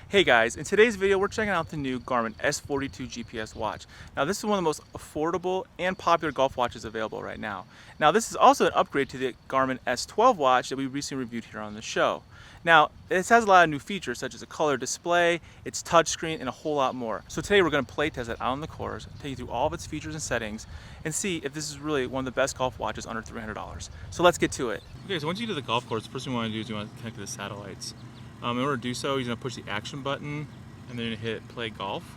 Hey guys, in today's video we're checking out the new Garmin S42 GPS watch. Now this is one of the most affordable and popular golf watches available right now. Now this is also an upgrade to the Garmin S12 watch that we recently reviewed here on the show. Now this has a lot of new features such as a color display, its touchscreen, and a whole lot more. So today we're going to play test it out on the course, take you through all of its features and settings, and see if this is really one of the best golf watches under $300. So let's get to it. Okay, so once you get to the golf course, the first thing you want to do is you want to connect to the satellites. In order to do so, you're going to push the action button and then you're going to hit play golf.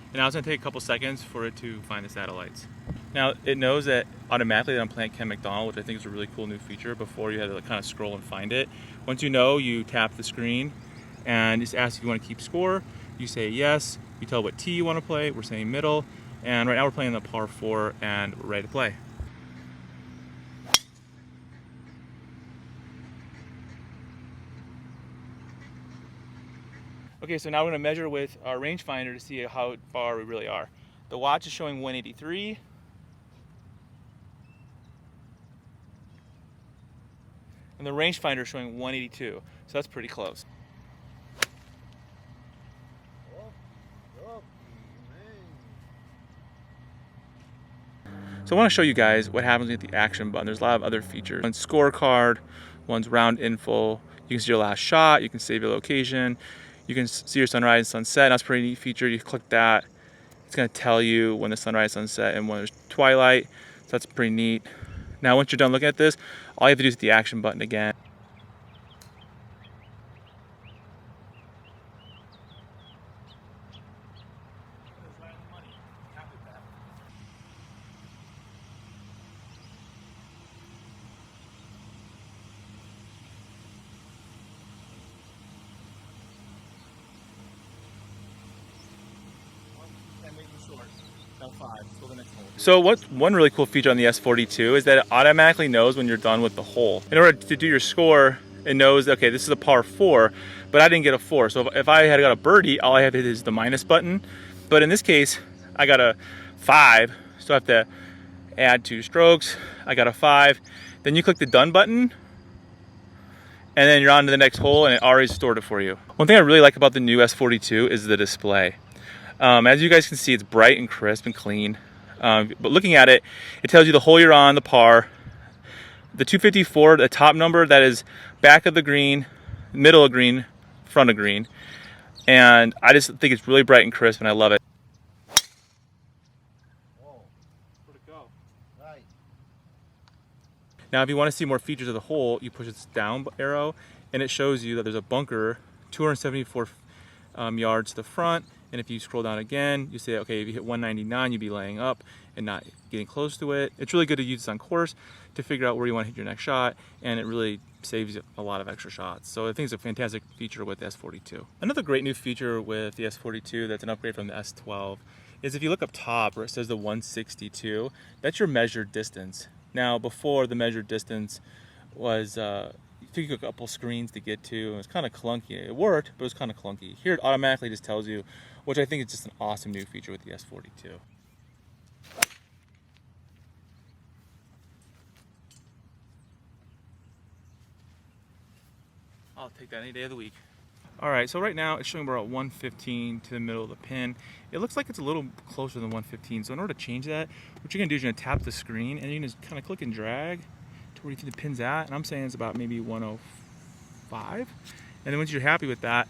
And now it's going to take a couple seconds for it to find the satellites. Now it knows that automatically that I'm playing Ken McDonald, which I think is a really cool new feature. Before you had to kind of scroll and find it. Once you know, you tap the screen and just ask if you want to keep score. You say yes, you tell what tee you want to play, we're saying middle, and right now we're playing the par 4 and we're ready to play. Okay, so now we're going to measure with our rangefinder to see how far we really are. The watch is showing 183. And the rangefinder is showing 182. So that's pretty close. So I want to show you guys what happens with the action button. There's a lot of other features. One's scorecard, one's round info. You can see your last shot, you can save your location. You can see your sunrise and sunset. That's a pretty neat feature. You click that, it's going to tell you when the sunrise, sunset, and when there's twilight. So that's pretty neat. Now, once you're done looking at this, all you have to do is hit the action button again. So one really cool feature on the S42 is that it automatically knows when you're done with the hole. In order to do your score, it knows, okay, this is a par 4, but I didn't get a 4. So if I had got a birdie, all I have to hit is the minus button. But in this case, I got a 5, so I have to add 2 strokes. I got a 5. Then you click the done button, and then you're on to the next hole, and it already stored it for you. One thing I really like about the new S42 is the display. As you guys can see, it's bright and crisp and clean. But looking at it, it tells you the hole you're on, the par, the 254, the top number, that is back of the green, middle of green, front of green. And I just think it's really bright and crisp, and I love it. Whoa. Where'd it go? Right. Now, if you want to see more features of the hole, you push this down arrow, and it shows you that there's a bunker 274 yards to the front. And if you scroll down again, you say, okay, if you hit 199, you'd be laying up and not getting close to it. It's really good to use this on course to figure out where you want to hit your next shot, and it really saves you a lot of extra shots. So I think it's a fantastic feature with the S42. Another great new feature with the S42 that's an upgrade from the S12 is if you look up top where it says the 162, that's your measured distance. Now, before, the measured distance was it took a couple screens to get to, and it was kind of clunky. It worked, but it was kind of clunky. Here it automatically just tells you, which I think is just an awesome new feature with the S42. I'll take that any day of the week. Alright, so right now it's showing we're at 115 to the middle of the pin. It looks like it's a little closer than 115, so in order to change that, what you're going to do is you're going to tap the screen, and you're going to just kind of click and drag where you think the pin's at, and I'm saying it's about maybe 105. And then once you're happy with that,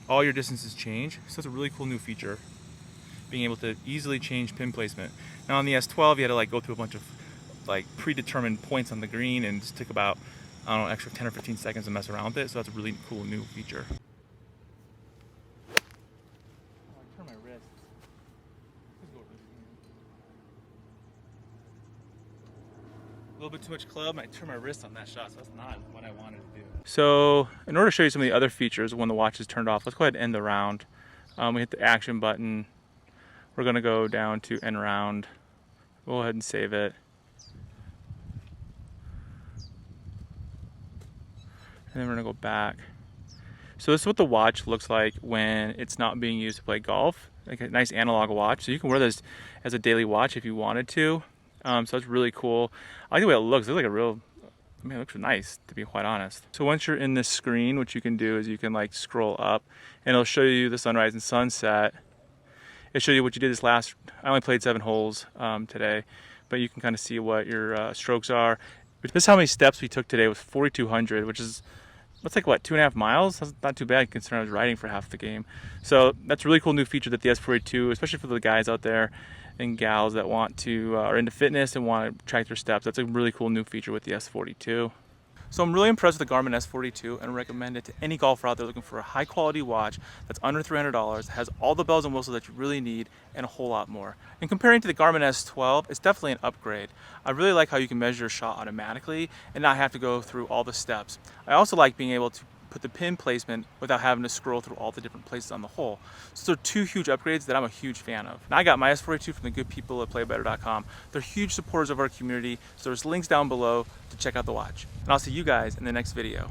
all your distances change. So it's a really cool new feature, being able to easily change pin placement. Now on the S12, you had to like go through a bunch of like predetermined points on the green, and just took about, I don't know, extra 10 or 15 seconds to mess around with it. So that's a really cool new feature. Oh, I turned my wrist. A little bit too much club, and I turned my wrist on that shot, so that's not what I wanted to do. So in order to show you some of the other features when the watch is turned off, let's go ahead and end the round. We hit the action button. We're going to go down to end round. Go ahead and save it. And then we're going to go back. So this is what the watch looks like when it's not being used to play golf. Like a nice analog watch. So you can wear this as a daily watch if you wanted to. So it's really cool. I like the way it looks. It looks like a real Man, it looks nice, to be quite honest. So once you're in this screen, what you can do is you can like scroll up and it'll show you the sunrise and sunset. It'll show you what you did this last, I only played 7 holes today, but you can kind of see what your strokes are. This is how many steps we took today, was 4,200, which is, that's like what, 2.5 miles? That's not too bad considering I was riding for half the game. So that's a really cool new feature that the S42, especially for the guys out there and gals that want to, are into fitness and want to track their steps. That's a really cool new feature with the S42. So I'm really impressed with the Garmin S42 and recommend it to any golfer out there looking for a high quality watch that's under $300, has all the bells and whistles that you really need, and a whole lot more. And comparing to the Garmin S12, it's definitely an upgrade. I really like how you can measure your shot automatically and not have to go through all the steps. I also like being able to put the pin placement without having to scroll through all the different places on the hole. So they're 2 huge upgrades that I'm a huge fan of. And I got my S42 from the good people at playbetter.com. They're huge supporters of our community, so there's links down below to check out the watch. And I'll see you guys in the next video.